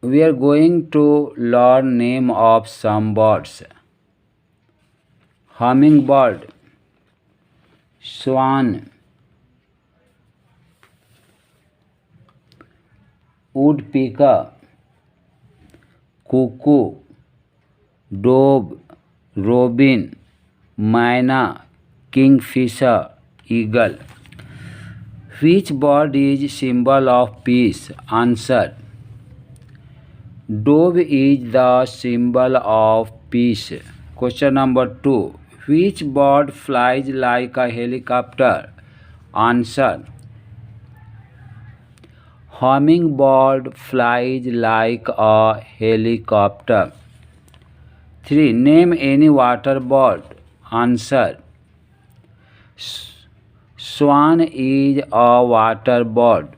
We are going to learn name of some birds. Hummingbird, swan, woodpecker, cuckoo, dove, robin, myna, kingfisher, eagle. Which bird is symbol of peace? Answer. Dove is the symbol of peace. Question number 2. Which bird flies like a helicopter? Answer. Hummingbird flies like a helicopter. 3. Name any water bird. Answer. Swan is a water bird.